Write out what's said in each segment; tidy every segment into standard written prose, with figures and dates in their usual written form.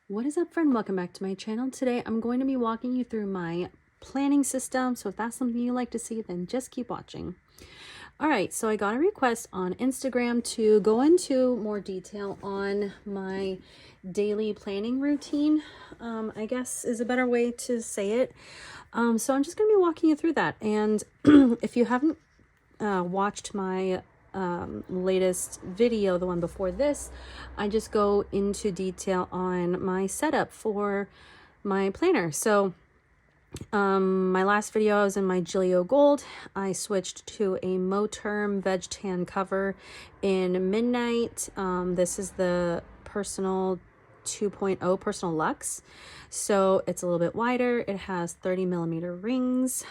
What is up, friend? Welcome back to my channel. Today I'm going to be walking you through my planning system, so if that's something you like to see, then just keep watching. All right, so I got a request on Instagram to go into more detail on my daily planning routine, I guess is a better way to say it. So I'm just going to be walking you through that. And if you haven't watched my latest video, the one before this, I just go into detail on my setup for my planner. So my last video I was in my Gilio Gold. I switched to a Moterm veg tan cover in Midnight. This is the personal 2.0 personal Luxe, so it's a little bit wider. It has 30mm rings.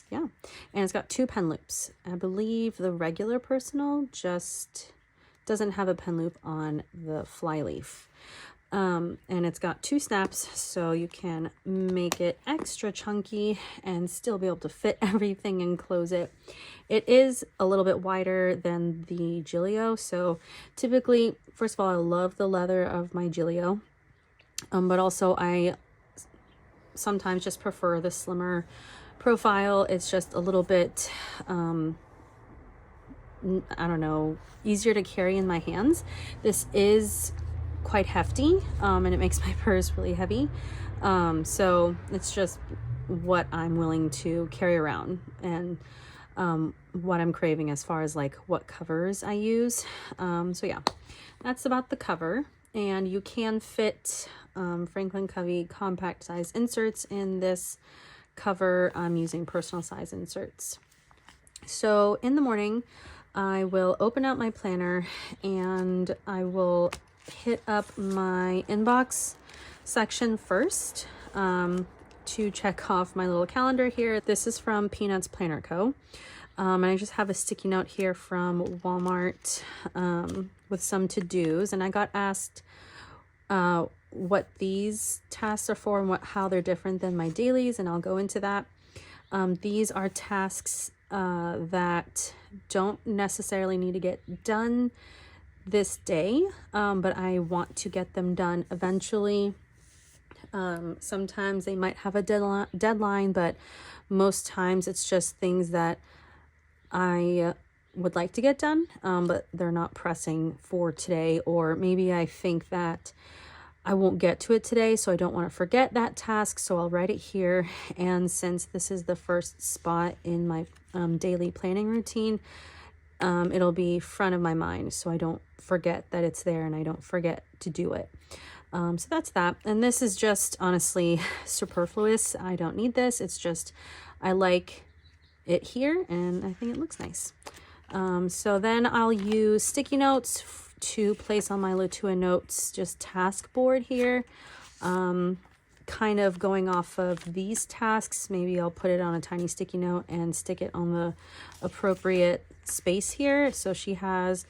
Yeah, and it's got 2 pen loops. I believe the regular personal just doesn't have a pen loop on the flyleaf. And it's got 2 snaps, so you can make it extra chunky and still be able to fit everything and close it. It is a little bit wider than the Gilio, so typically, first of all, I love the leather of my Gilio, but also I sometimes just prefer the slimmer profile. It's just a little bit I don't know, easier to carry in my hands. This is quite hefty, and it makes my purse really heavy, so it's just what I'm willing to carry around and what I'm craving as far as like what covers I use. So yeah, that's about the cover. And you can fit Franklin Covey compact size inserts in this cover. I'm using personal size inserts. So in the morning, I will open up my planner and I will hit up my inbox section first to check off my little calendar here. This is from Peanuts Planner Co. And I just have a sticky note here from Walmart with some to-dos, and I got asked what these tasks are for and how they're different than my dailies, and I'll go into that. These are tasks that don't necessarily need to get done this day, but I want to get them done eventually. Sometimes they might have a deadline, but most times it's just things that I would like to get done, but they're not pressing for today, or maybe I think that I won't get to it today, so I don't want to forget that task, so I'll write it here. And since this is the first spot in my daily planning routine, it'll be front of my mind, so I don't forget that it's there and I don't forget to do it. So that's that. And this is just honestly superfluous. I don't need this. It's just I like it here and I think it looks nice. So then I'll use sticky notes to place on my Latua Notes just task board here. Kind of going off of these tasks, maybe I'll put it on a tiny sticky note and stick it on the appropriate space here. So she has,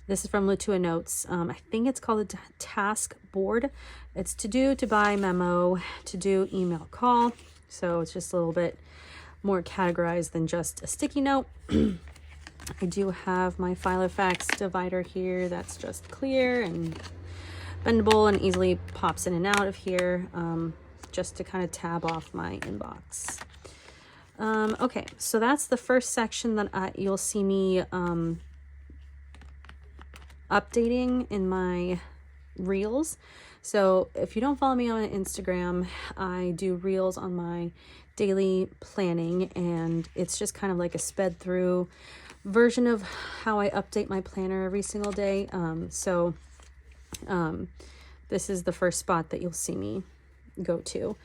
this is from Latua Notes. I think it's called a task board. It's to do, to buy, memo, to do, email, call. So it's just a little bit more categorized than just a sticky note. I do have my Filofax divider here that's just clear and bendable and easily pops in and out of here, just to kind of tab off my inbox. Okay, so that's the first section that you'll see me updating in my reels. So if you don't follow me on Instagram, I do reels on my daily planning, and it's just kind of like a sped through version of how I update my planner every single day. This is the first spot that you'll see me go to,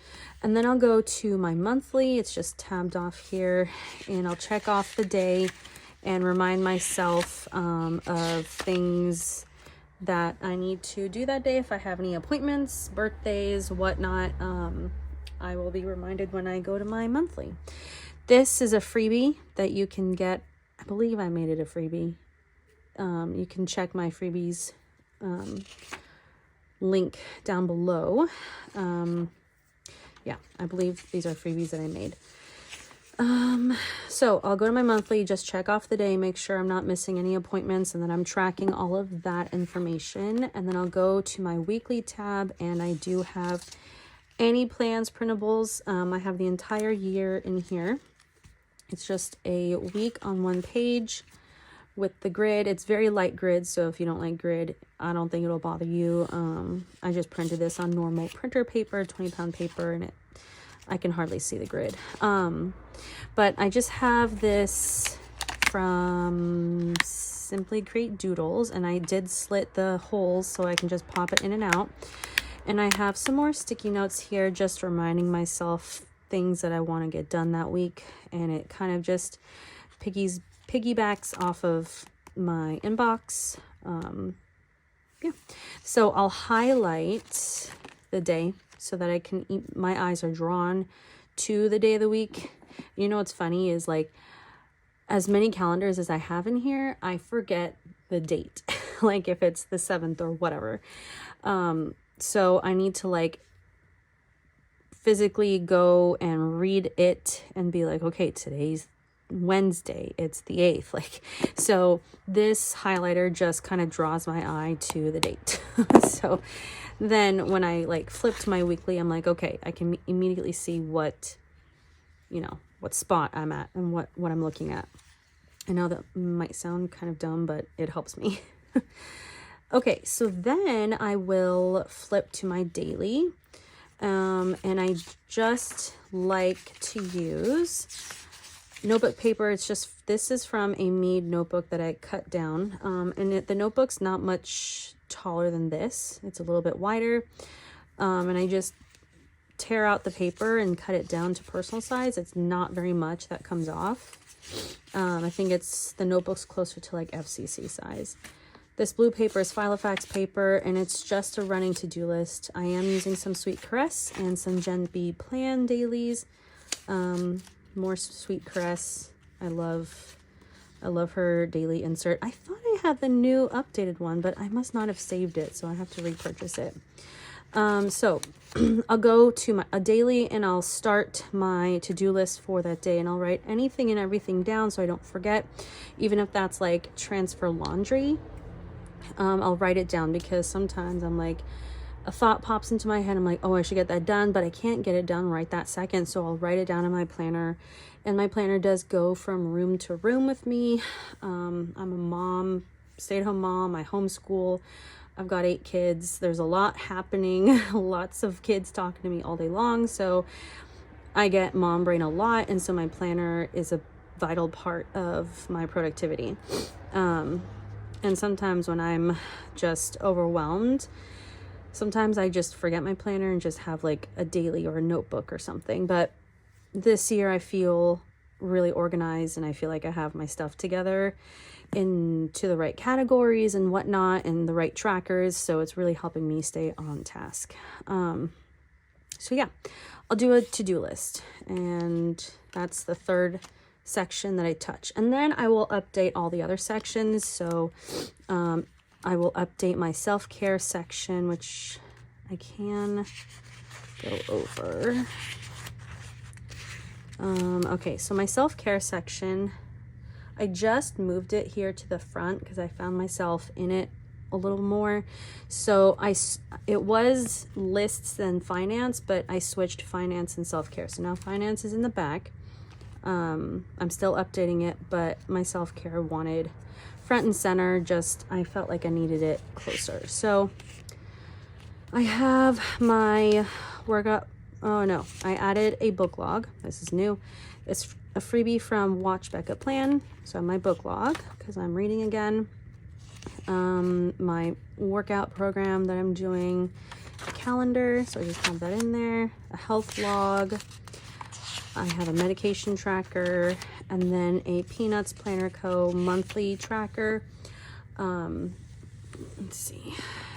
and then I'll go to my monthly. It's just tabbed off here, and I'll check off the day and remind myself of things that I need to do that day. If I have any appointments, birthdays, whatnot, I will be reminded when I go to my monthly. This is a freebie that you can get. I believe I made it a freebie. You can check my freebies link down below. Yeah, I believe these are freebies that I made. So I'll go to my monthly, just check off the day, make sure I'm not missing any appointments, and then I'm tracking all of that information. And then I'll go to my weekly tab, and I do have any plans printables. I have the entire year in here. It's just a week on one page with the grid. It's very light grid, so if you don't like grid, I don't think it'll bother you. I just printed this on normal printer paper, 20-pound paper, and I can hardly see the grid. But I just have this from Simplycreatedoodles, and I did slit the holes so I can just pop it in and out. And I have some more sticky notes here, just reminding myself things that I want to get done that week. And it kind of just piggybacks off of my inbox. Yeah. So I'll highlight the day so that I can my eyes are drawn to the day of the week. You know what's funny is, like, as many calendars as I have in here, I forget the date, like if it's the 7th or whatever. So I need to, like, physically go and read it and be like, okay, today's Wednesday, it's the 8th. Like, so this highlighter just kind of draws my eye to the date. So then when I, like, flip to my weekly, I'm like, okay, I can immediately see what, you know, what spot I'm at and what I'm looking at. I know that might sound kind of dumb, but it helps me. Okay, so then I will flip to my daily. And I just like to use notebook paper. It's just, this is from a Mead notebook that I cut down. And the notebook's not much taller than this. It's a little bit wider. And I just tear out the paper and cut it down to personal size. It's not very much that comes off. I think the notebook's closer to like FCC size. This blue paper is Filofax paper, and it's just a running to-do list. I am using some Sweet Caress and some Gen B Plan dailies. More Sweet Caress. I love her daily insert. I thought I had the new updated one, but I must not have saved it, so I have to repurchase it. So I'll go to a daily, and I'll start my to-do list for that day, and I'll write anything and everything down so I don't forget, even if that's like transfer laundry. I'll write it down, because sometimes I'm like, a thought pops into my head. I'm like, oh, I should get that done, but I can't get it done right that second. So I'll write it down in my planner, and my planner does go from room to room with me. I'm a mom, stay-at-home mom. I homeschool. I've got 8 kids. There's a lot happening, lots of kids talking to me all day long. So I get mom brain a lot. And so my planner is a vital part of my productivity. And sometimes when I'm just overwhelmed, sometimes I just forget my planner and just have like a daily or a notebook or something. But this year I feel really organized, and I feel like I have my stuff together into the right categories and whatnot, and the right trackers. So it's really helping me stay on task. So yeah, I'll do a to-do list, and that's the third section that I touch. And then I will update all the other sections. So I will update my self-care section, which I can go over. Okay, so my self-care section, I just moved it here to the front because I found myself in it a little more. So it was lists and finance, but I switched finance and self-care. So now finance is in the back. I'm still updating it, but my self-care wanted front and center. Just, I felt like I needed it closer. So I have my workout. Oh no, I added a book log. This is new. It's a freebie from Watch Becca Plan. So my book log, because I'm reading again. My workout program that I'm doing, a calendar. So I just have that in there. A health log. I have a medication tracker, and then a Peanuts Planner Co. monthly tracker. Let's see.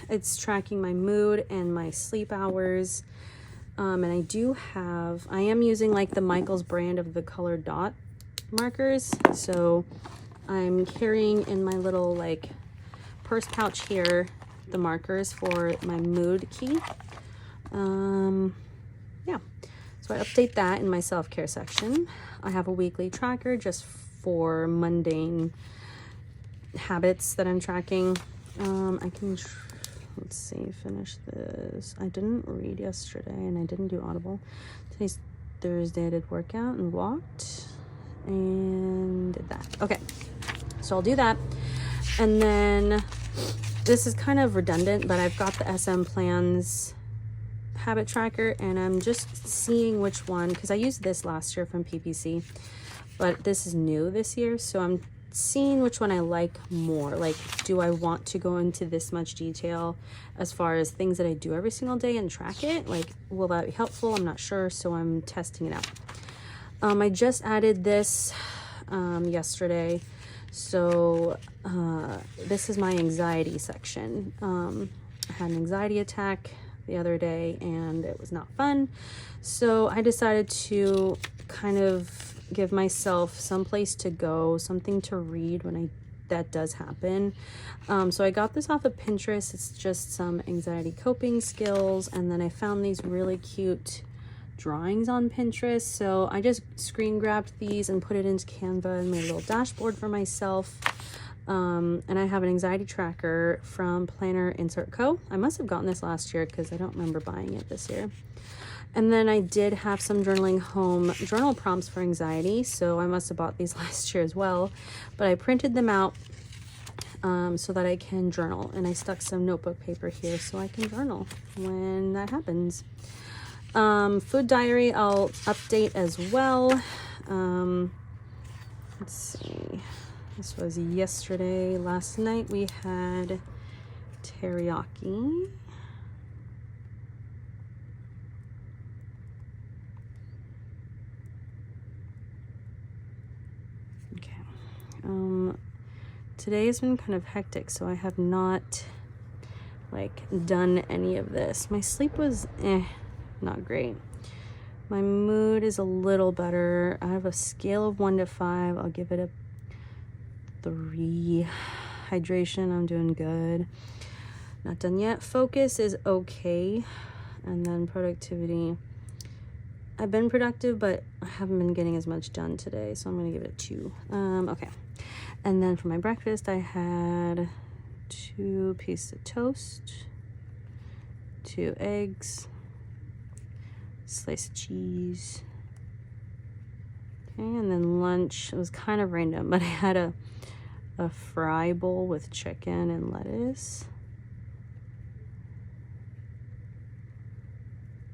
It's tracking my mood and my sleep hours. And I am using like the Michaels brand of the colored dot markers. So I'm carrying in my little like purse pouch here the markers for my mood key. Yeah. So I update that in my self-care section. I have a weekly tracker just for mundane habits that I'm tracking. I can, let's see, finish this. I didn't read yesterday and I didn't do Audible. Today's Thursday. I did workout and walked and did that. Okay, so I'll do that. And then this is kind of redundant, but I've got the SM Plans habit tracker and I'm just seeing which one, because I used this last year from PPC, but this is new this year, so I'm seeing which one I like more. Like, do I want to go into this much detail as far as things that I do every single day and track it? Like, will that be helpful? I'm not sure, so I'm testing it out. I just added this yesterday, so this is my anxiety section. I had an anxiety attack the other day and it was not fun, so I decided to kind of give myself some place to go, something to read when that does happen. So I got this off of Pinterest. It's just some anxiety coping skills, and then I found these really cute drawings on Pinterest, so I just screen grabbed these and put it into Canva and made a little dashboard for myself. And I have an anxiety tracker from Planner Insert Co. I must have gotten this last year because I don't remember buying it this year. And then I did have some journaling home journal prompts for anxiety, so I must have bought these last year as well, but I printed them out so that I can journal, and I stuck some notebook paper here so I can journal when that happens. Food diary I'll update as well. Let's see. This was yesterday. Last night we had teriyaki. Okay. Today has been kind of hectic, so I have not like done any of this. My sleep was not great. My mood is a little better. I have a scale of 1 to 5. I'll give it a 3. Hydration, I'm doing good. Not done yet. Focus is okay. And then productivity, I've been productive, but I haven't been getting as much done today, so I'm gonna give it a 2. Okay. And then for my breakfast, I had 2 pieces of toast, 2 eggs, slice of cheese. Okay, and then lunch, it was kind of random, but I had a fry bowl with chicken and lettuce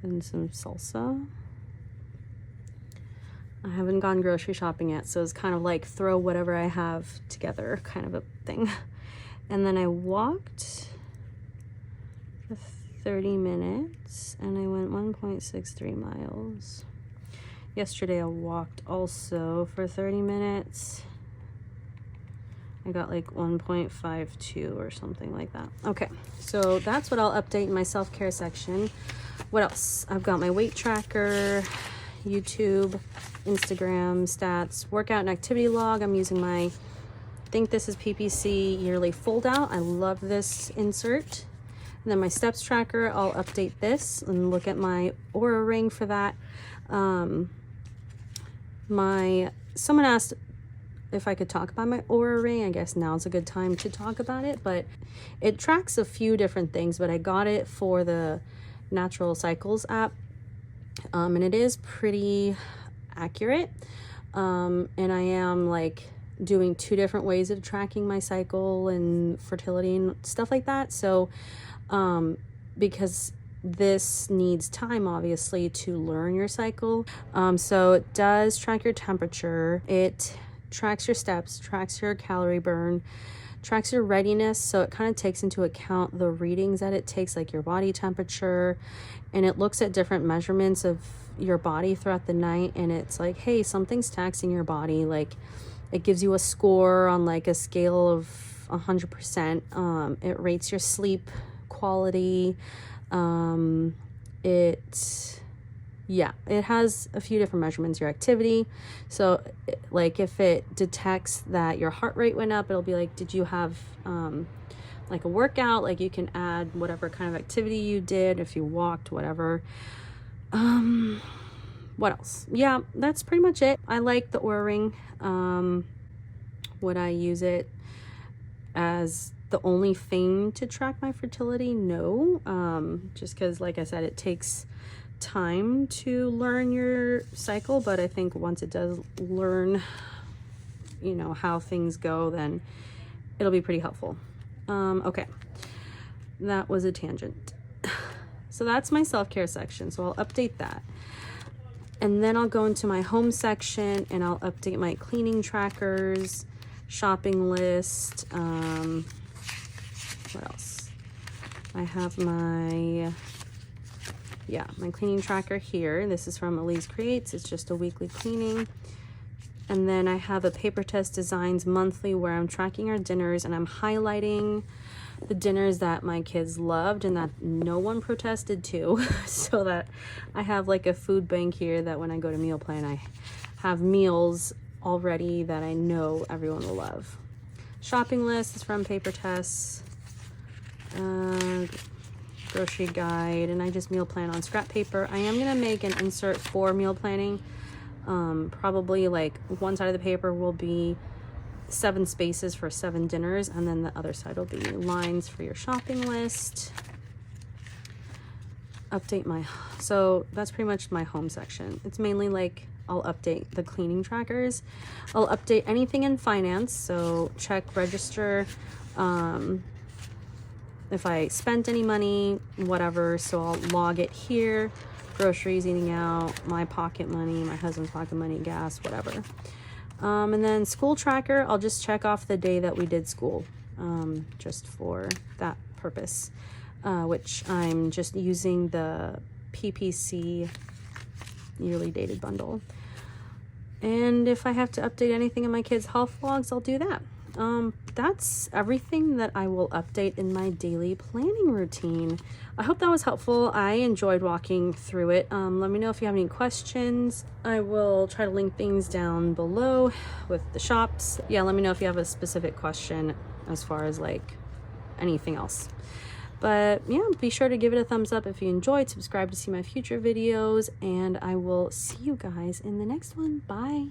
and some salsa. I haven't gone grocery shopping yet, so it's kind of like throw whatever I have together kind of a thing. And then I walked for 30 minutes and I went 1.63 miles. Yesterday I walked also for 30 minutes. I got like 1.52 or something like that. Okay, so that's what I'll update in my self-care section. What else? I've got my weight tracker, YouTube, Instagram stats, workout and activity log. I'm using my, I think this is PPC yearly fold out. I love this insert. And then my steps tracker, I'll update this and look at my Aura ring for that. Someone asked if I could talk about my Aura ring. I guess now's a good time to talk about it, but it tracks a few different things, but I got it for the Natural Cycles app. And it is pretty accurate. And I am like doing 2 different ways of tracking my cycle and fertility and stuff like that. So, because this needs time obviously to learn your cycle. So it does track your temperature. It tracks your steps, tracks your calorie burn, tracks your readiness. So it kind of takes into account the readings that it takes, like your body temperature, and it looks at different measurements of your body throughout the night, and it's like, hey, something's taxing your body. Like, it gives you a score on like a scale of 100%. It rates your sleep quality. It has a few different measurements, your activity. So like if it detects that your heart rate went up, it'll be like, did you have like a workout? Like you can add whatever kind of activity you did, if you walked, whatever. What else? Yeah, that's pretty much it. I like the Oura Ring. Would I use it as the only thing to track my fertility? No. Just because, like I said, it takes time to learn your cycle, but I think once it does learn, you know, how things go, then it'll be pretty helpful. Okay, that was a tangent. So that's my self-care section, so I'll update that. And then I'll go into my home section and I'll update my cleaning trackers, shopping list. What else? I have my cleaning tracker here. This is from Elise Creates. It's just a weekly cleaning. And then I have a Paper Test Designs monthly where I'm tracking our dinners and I'm highlighting the dinners that my kids loved and that no one protested to, so that I have like a food bank here that when I go to meal plan, I have meals already that I know everyone will love. Shopping list is from Paper Tests, grocery guide, and I just meal plan on scrap paper. I am gonna make an insert for meal planning. Probably like one side of the paper will be 7 spaces for 7 dinners, and then the other side will be lines for your shopping list. So that's pretty much my home section. It's mainly like I'll update the cleaning trackers. I'll update anything in finance, so check register, if I spent any money, whatever, so I'll log it here. Groceries, eating out, my pocket money, my husband's pocket money, gas, whatever. And then school tracker, I'll just check off the day that we did school, just for that purpose, which I'm just using the PPC yearly dated bundle. And if I have to update anything in my kids' health logs, I'll do that. That's everything that I will update in my daily planning routine. I hope that was helpful. I enjoyed walking through it. Let me know if you have any questions. I will try to link things down below with the shops. Yeah, let me know if you have a specific question as far as like anything else. But yeah, be sure to give it a thumbs up if you enjoyed, subscribe to see my future videos, and I will see you guys in the next one. Bye.